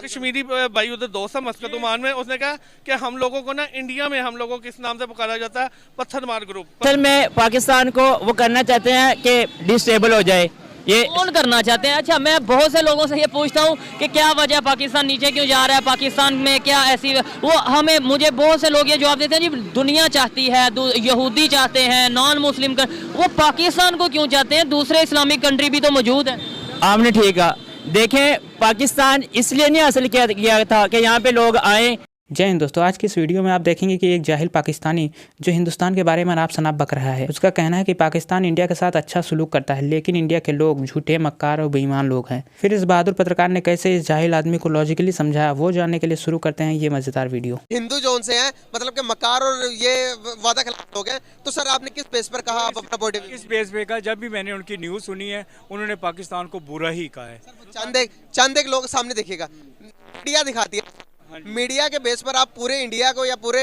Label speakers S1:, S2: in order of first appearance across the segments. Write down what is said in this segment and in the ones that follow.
S1: बात
S2: कश्मीरी भाई उधर दोस्त है मस्कत ओमान में, उसने कहा कि हम लोगों को ना इंडिया में हम लोगों को किस नाम से पुकारा जाता है, पत्थरमार ग्रुप।
S3: असल में पाकिस्तान को वो करना चाहते हैं कि डिस्टेबल हो जाए। ये
S4: कौन करना चाहते हैं? अच्छा, मैं बहुत से लोगों से ये पूछता हूँ कि क्या वजह पाकिस्तान नीचे क्यों जा रहा है, पाकिस्तान में क्या ऐसी मुझे बहुत से लोग ये जवाब देते हैं जी दुनिया चाहती है, यहूदी चाहते हैं, नॉन मुस्लिम वो पाकिस्तान को क्यों चाहते हैं? दूसरे इस्लामिक कंट्री भी तो मौजूद है।
S3: आपने ठीक कहा। देखें, पाकिस्तान इसलिए नहीं हासिल किया था कि यहाँ पे लोग आए।
S5: जय हिंद दोस्तों, आज की इस वीडियो में आप देखेंगे कि एक जाहिल पाकिस्तानी जो हिंदुस्तान के बारे में आप शनाब बक रहा है। उसका कहना है कि पाकिस्तान इंडिया के साथ अच्छा सलूक करता है, लेकिन इंडिया के लोग झूठे, मक्कार और बेईमान लोग हैं। फिर इस बहादुर पत्रकार ने कैसे इस जाहिल आदमी को लॉजिकली समझाया, वो जानने के लिए शुरू करते हैं ये मजेदार वीडियो।
S1: हिंदू जोन से हैं, मतलब कि मकार और ये वादा खिलाफ लोग हैं, तो सर आपने किस बेस पर कहा, आप अपना पॉइंट ऑफ व्यू?
S6: इस बेस पे कहा, जब भी मैंने उनकी न्यूज़ सुनी है उन्होंने पाकिस्तान को बुरा ही कहा है।
S1: चंद एक लोग सामने देखिएगा, मीडिया दिखाती है, मीडिया के बेस पर आप पूरे इंडिया को या पूरे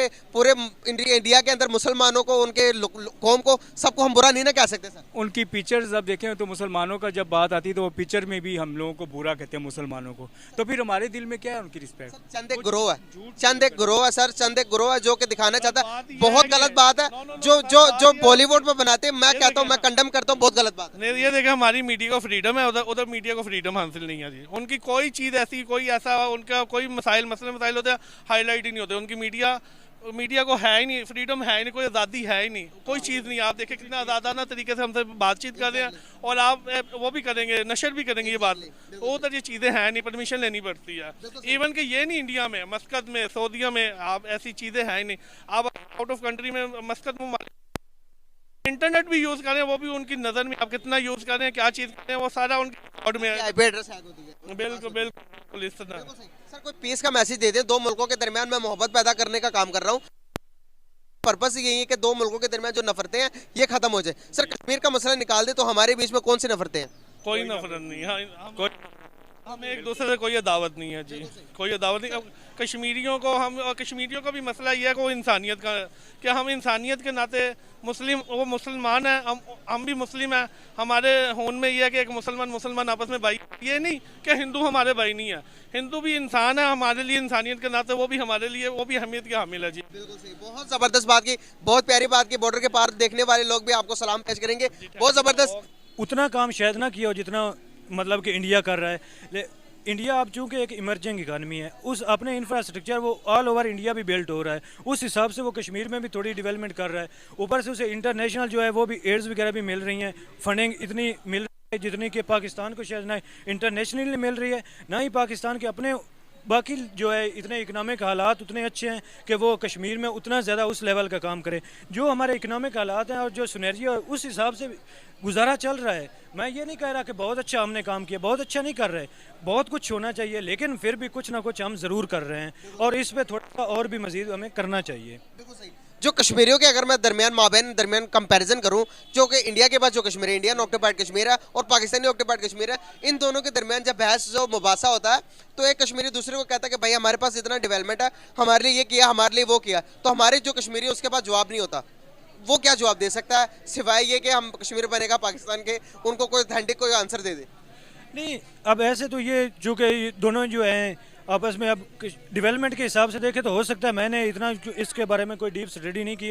S1: इंडिया के अंदर मुसलमानों को, उनके कौम को, सबको हम बुरा नहीं ना कह सकते सर।
S6: उनकी पिक्चर्स जब देखें तो मुसलमानों का जब बात आती है तो वो पिक्चर में भी हम लोगों को बुरा कहते हैं मुसलमानों को, तो फिर हमारे दिल में क्या है उनकी रिस्पेक्ट?
S1: चंद एक ग्रोह है, चंद एक ग्रोह है सर, चंद एक ग्रोह है जो कि दिखाना चाहता है। बहुत गलत बात है जो बॉलीवुड में बनाते हैं, मैं कहता हूँ, मैं कंडम करता हूँ, बहुत गलत बात है।
S2: ये देखा, हमारी मीडिया को फ्रीडम है, उधर मीडिया को फ्रीडम हासिल नहीं है जी। उनकी कोई चीज़ ऐसी, कोई ऐसा उनका कोई मसले होते हैं हाईलाइट ही नहीं होते। उनकी मीडिया को है ही नहीं, फ्रीडम है ही नहीं, कोई आज़ादी है ही नहीं, कोई चीज़ नहीं। आप देखें कितना आज़ादाना तरीके से हमसे बातचीत कर रहे हैं, और आप वो भी करेंगे, नशर भी करेंगे ये बात। वो तो ये चीज़ें हैं नहीं, परमिशन लेनी पड़ती है। इवन कि ये नहीं, इंडिया में, मस्कत में, सऊदीया में आप ऐसी चीज़ें हैं ही नहीं। आप आउट ऑफ कंट्री में, मस्कत में इंटरनेट भी यूज़ करें, वो भी उनकी नज़र में आप कितना यूज़ करें, क्या चीज़ करें, वो सारा उनकी रिकॉर्ड में है। बिल्कुल बिल्कुल इस तरह।
S1: सर कोई पीस का मैसेज दे दे, दो मुल्कों के दरमियान मैं मोहब्बत पैदा करने का काम कर रहा हूँ, पर्पस यही है कि दो मुल्कों के दरमियान जो नफरतें हैं ये खत्म हो जाए। सर कश्मीर का मसला निकाल दे तो हमारे बीच में कौन सी नफरतें हैं?
S2: कोई नफरत नहीं है, हम एक दूसरे से कोई दावत नहीं है जी, कोई दावत नहीं। कश्मीरियों को भी मसला ये है कि वो इंसानियत का, कि हम इंसानियत के नाते वो मुसलमान है, हम भी मुस्लिम हैं। हमारे होन में ये है कि एक मुसलमान आपस में भाई, ये नहीं कि हिंदू हमारे भाई नहीं है। हिंदू भी इंसान है हमारे लिए, इंसानियत के नाते वो भी हमारे लिए, वो भी अहमियत के हामिल है जी।
S1: बिल्कुल सही, बहुत ज़बरदस्त बात की, बहुत प्यारी बात की। बॉर्डर के पार देखने वाले लोग भी आपको सलाम पेश करेंगे, बहुत ज़बरदस्त।
S6: उतना काम शायद ना किया हो जितना मतलब कि इंडिया कर रहा है। इंडिया अब चूँकि एक इमर्जिंग इकानमी है, उस अपने इंफ्रास्ट्रक्चर वो ऑल ओवर इंडिया भी बिल्ट हो रहा है, उस हिसाब से वो कश्मीर में भी थोड़ी डेवलपमेंट कर रहा है। ऊपर से उसे इंटरनेशनल जो है वो भी एड्स वगैरह भी मिल रही हैं, फंडिंग इतनी मिल रही है जितनी कि पाकिस्तान को शायद ना इंटरनेशनली मिल रही है, ना ही पाकिस्तान के अपने बाकी जो है इतने इकनॉमिक हालात उतने अच्छे हैं कि वो कश्मीर में उतना ज़्यादा उस लेवल का काम करे। जो हमारे इकनॉमिक हालात हैं और जो सुनहरिया है उस हिसाब से गुजारा चल रहा है। मैं ये नहीं कह रहा कि बहुत अच्छा हमने काम किया, बहुत अच्छा नहीं कर रहे, बहुत कुछ होना चाहिए, लेकिन फिर भी कुछ ना कुछ हम ज़रूर कर रहे हैं और इस पर थोड़ा और भी मज़ीद हमें करना चाहिए।
S1: जो कश्मीरियों के अगर मैं दरमियान कंपैरिजन करूं, जो कि इंडिया के पास जो कश्मीर है, इंडियन ऑक्यूपाइड कश्मीर है और पाकिस्तानी ऑक्यूपाइड कश्मीर है, इन दोनों के दरमियान जब बहस जो मुबासा होता है तो एक कश्मीरी दूसरे को कहता है कि भाई हमारे पास इतना डेवलपमेंट है, हमारे लिए ये किया, हमारे लिए वो किया, तो हमारे जो कश्मीरी है उसके पास जवाब नहीं होता। वो क्या जवाब दे सकता है सिवाय ये कि हम कश्मीर बनेगा पाकिस्तान के, उनको कोई ऑथेंटिक कोई आंसर दे दे?
S6: नहीं, अब ऐसे तो ये जो कि दोनों जो हैं आपस में अब डेवलपमेंट के हिसाब से देखें तो हो सकता है, मैंने इतना इसके बारे में कोई डीप स्टडी नहीं की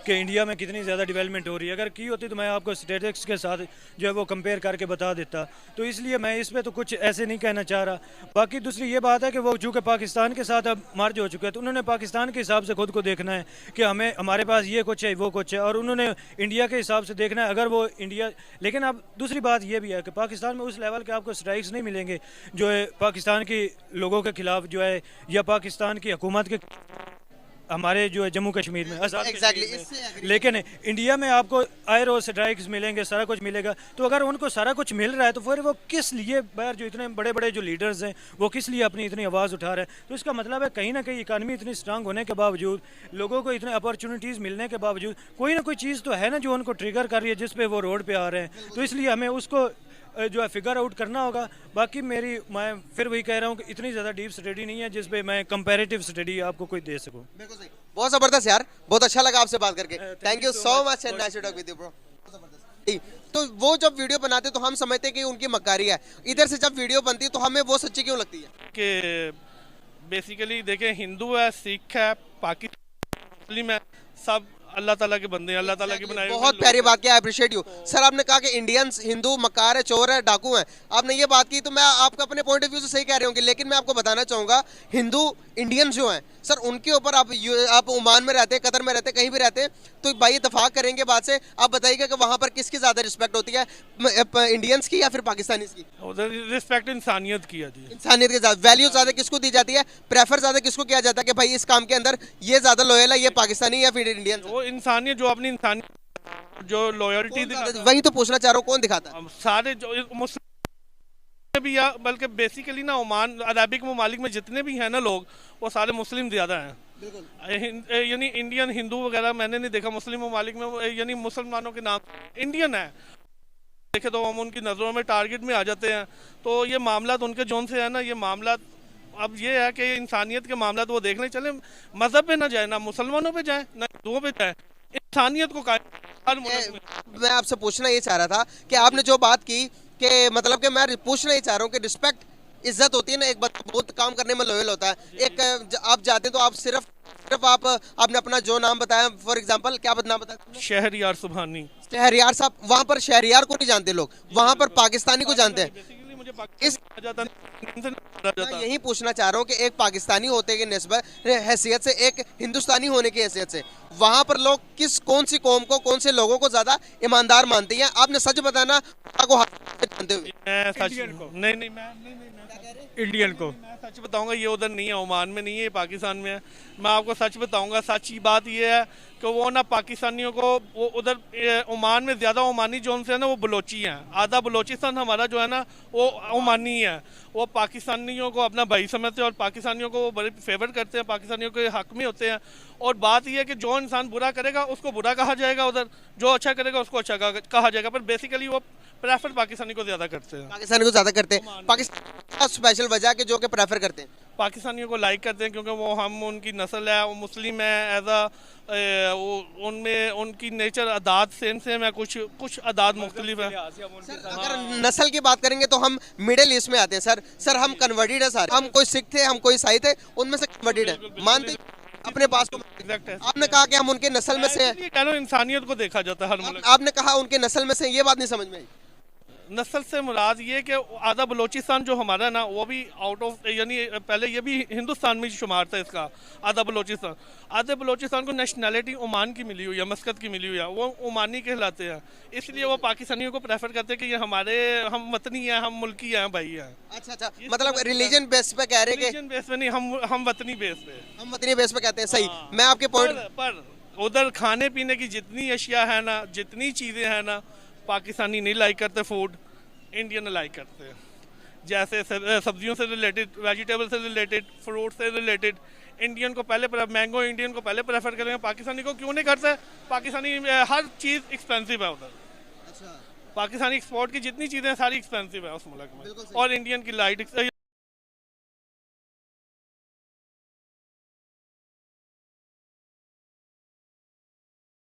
S6: कि इंडिया में कितनी ज़्यादा डेवलपमेंट हो रही है। अगर की होती तो मैं आपको स्टैटिस्टिक्स के साथ जो है वो कंपेयर करके बता देता, तो इसलिए मैं इस पर तो कुछ ऐसे नहीं कहना चाह रहा। बाकी दूसरी ये बात है कि वो चूँकि पाकिस्तान के साथ अब मर्ज हो चुके हैं तो उन्होंने पाकिस्तान के हिसाब से खुद को देखना है कि हमारे पास ये कुछ है, वो कुछ है, और उन्होंने इंडिया के हिसाब से देखना है अगर वो इंडिया। लेकिन अब दूसरी बात ये भी है कि पाकिस्तान में उस लेवल के आपको स्ट्राइक्स नहीं मिलेंगे जो है पाकिस्तान के लोगों के खिलाफ जो है, या पाकिस्तान की हुकूमत के हमारे जो है जम्मू कश्मीर में
S1: exactly,
S6: लेकिन इंडिया में आपको आए रोज स्ट्राइक्स मिलेंगे, सारा कुछ मिलेगा। तो अगर उनको सारा कुछ मिल रहा है तो फिर वो किस लिए बाहर जो इतने बड़े बड़े जो लीडर्स हैं वो किस लिए अपनी इतनी आवाज़ उठा रहे हैं? तो इसका मतलब है कहीं ना कहीं इकानमी इतनी स्ट्रांग होने के बावजूद, लोगों को इतने अपॉर्चुनिटीज़ मिलने के बावजूद कोई ना कोई चीज़ तो है ना जो उनको ट्रिगर कर रही है जिस पे वो रोड पे आ रहे हैं। तो इसलिए हमें उसको जो है फिगर आउट करना होगा। बाकी मैं फिर वही कह रहा हूँ कि इतनी ज़्यादा डीप स्टडी नहीं है जिस पे मैं कंपैरेटिव स्टडी आपको कोई दे सकूँ।
S1: बहुत ज़बरदस्त यार, बहुत अच्छा लगा आपसे बात करके। Thank you so much and nice to talk with you bro. तो वो जब वीडियो बनाते तो हम समझते कि उनकी मक्कारी है, इधर से जब वीडियो बनती है तो हमें वो सच्ची क्यों लगती है?
S2: कि बेसिकली देखें, हिंदू है, सिख है, पाकिस्तानी, मुस्लिम है, सब अल्लाह ताला के बंदे हैं, अल्लाह ताला के बनाए हुए
S1: बहुत
S2: लोग
S1: प्यारी
S2: हैं।
S1: बात की, आई अप्रिशिएट यू सर। आपने कहा कि इंडियंस हिंदू मक्कार है, चोर है, डाकू है, आपने ये बात की, तो मैं आपका अपने पॉइंट ऑफ व्यू से सही कह रहे होंगे, लेकिन मैं आपको बताना चाहूंगा हिंदू इंडियंस जो हैं सर, उनके ऊपर आप ओमान में रहते हैं, कतर में रहते हैं, कहीं भी रहते हैं, तो भाई इतफाक करेंगे बात से, आप बताइएगा कि वहां पर किसकी ज्यादा रिस्पेक्ट होती है, इंडियंस की या फिर पाकिस्तानी की?
S2: उधर रिस्पेक्ट इंसानियत की है जी।
S1: इंसानियत के साथ वैल्यू ज्यादा किसको दी जाती है, प्रेफर ज्यादा किसको किया जाता है कि भाई इस काम के अंदर ये ज्यादा लॉयल है, ये पाकिस्तानी या फिर इंडियन?
S2: वो इंसानियत जो अपनी इंसानियत जो लॉयल्टी दिखाता है,
S1: वही तो पूछना चाह रहा हूँ, कौन दिखाता है?
S2: हम सारे जो मुस्लिम भी या बल्कि बेसिकली ना ओमान अरबिक ममालिक में जितने भी हैं ना लोग, वो सारे मुस्लिम ज़्यादा हैं। यानी इंडियन हिंदू वगैरह मैंने नहीं देखा मुस्लिम ममालिक में, यानी मुसलमानों के नाम इंडियन है देखे तो हम उनकी नज़रों में टारगेट में आ जाते हैं। तो ये मामला उनके जोन से है ना, ये मामला अब ये है कि इंसानियत के मामला वो देखने चले, मज़हब पे ना जाए, ना मुसलमानों पे जाए, ना हिंदुओं पे जाए, इंसानियत को हर मुल्क में।
S1: मैं आपसे पूछना ये चाह रहा था कि आपने जो बात की कि मतलब कि मैं पूछना ही चाह रहा हूँ कि रिस्पेक्ट, इज्जत होती है ना, एक बंदा बहुत काम करने में लॉयल होता है, एक आप जाते तो आप सिर्फ आपने अपना जो नाम बताया, फॉर एग्जांपल क्या नाम बताया?
S2: शहरयार सुबहानी।
S1: शहरयार साहब, वहाँ पर शहरयार को नहीं जानते लोग, वहाँ पर पाकिस्तानी को जानते हैं।
S2: बेसिकली मुझे
S1: इस
S2: जाता
S1: मैं यही पूछना चाह रहा हूँ कि एक पाकिस्तानी होते के निस्बत हैसियत से, एक हिंदुस्तानी होने की हैसियत से, वहाँ पर लोग कौन सी कौम को, कौन से लोगों को ज्यादा ईमानदार मानते हैं? आपने सच बताना को जानते हुए।
S2: मैं सच नहीं मैं इंडियन को मैं सच बताऊंगा, ये उधर नहीं है, ओमान में नहीं है, ये पाकिस्तान में है। मैं आपको सच बताऊंगा, सच की बात ये है कि वो ना पाकिस्तानियों को, वो उधर ओमान में ज़्यादा ओमानी जोन से है ना, वो बलोची हैं, आधा बलोचिस्तान हमारा जो है ना वो ओमानी है। वो पाकिस्तानियों को अपना भाई समझते हैं और पाकिस्तानियों को वो बड़े फेवर करते हैं, पाकिस्तानियों के हक में होते हैं। और बात यह है कि जो इंसान बुरा करेगा उसको बुरा कहा जाएगा उधर, जो अच्छा करेगा उसको अच्छा कहा जाएगा, पर बेसिकली वो प्रेफर पाकिस्तानी को ज़्यादा करते हैं।
S1: पाकिस्तानी को ज्यादा करते हैं। पाकिस्तान का स्पेशल वजह के जो कि प्रेफर करते हैं,
S2: पाकिस्तानियों को लाइक करते हैं क्योंकि वो हम उनकी नस्ल है, वो मुस्लिम है, एज उनमें उनकी नेचर आदात सेम है, कुछ आदात मुख्तलिफ है।
S1: अगर नस्ल की बात करेंगे तो हम मिडिल ईस्ट में आते हैं सर हम कन्वर्टेड है सर, हम कोई सिख थे, हम कोई ईसाई थे, उनमें से कन्वर्टेड है, मानते अपने पास को। आपने कहा कि हम उनके नस्ल में से हैं,
S2: कह लो इंसानियत को देखा जाता है हर मुल्क।
S1: आपने कहा उनके नस्ल में से, ये बात नहीं समझ में आई।
S2: नस्ल से मुराद ये कि आधा बलोचिस्तान जो हमारा ना, वो भी आउट ऑफ, यानी पहले ये भी हिंदुस्तान में शुमार था इसका, आधा बलोचिस्तान। आधे बलोचिस्तान को नेशनैलिटी ओमान की मिली हुई है, मस्कत की मिली हुई है, वो ओमानी कहलाते हैं, इसलिए वो पाकिस्तानियों को प्रेफर करते हैं कि ये हम वतनी हैं, हम मुल्की हैं, भाई हैं।
S1: अच्छा, मतलब रिलीजन बेस पे कह रहे हैं कि
S2: रिलीजन बेस पे नहीं, हम वतनी बेस पे,
S1: हम वतनी बेस पे कहते हैं। सही, मैं आपके पॉइंट
S2: पर उधर खाने पीने की जितनी अशिया है ना, जितनी चीज़ें हैं ना, पाकिस्तानी नहीं लाइक करते फूड, इंडियन लाइक करते हैं। जैसे सब्जियों से रिलेटेड, वेजिटेबल से रिलेटेड, फ्रूट से रिलेटेड, इंडियन को पहले मैंगो इंडियन को पहले प्रेफर करेंगे, पाकिस्तानी को क्यों नहीं करते? पाकिस्तानी हर चीज़ एक्सपेंसिव है उधर। पाकिस्तानी एक्सपोर्ट की जितनी चीज़ें हैं सारी एक्सपेंसिव है उस मुल्क में, और इंडियन की लाइट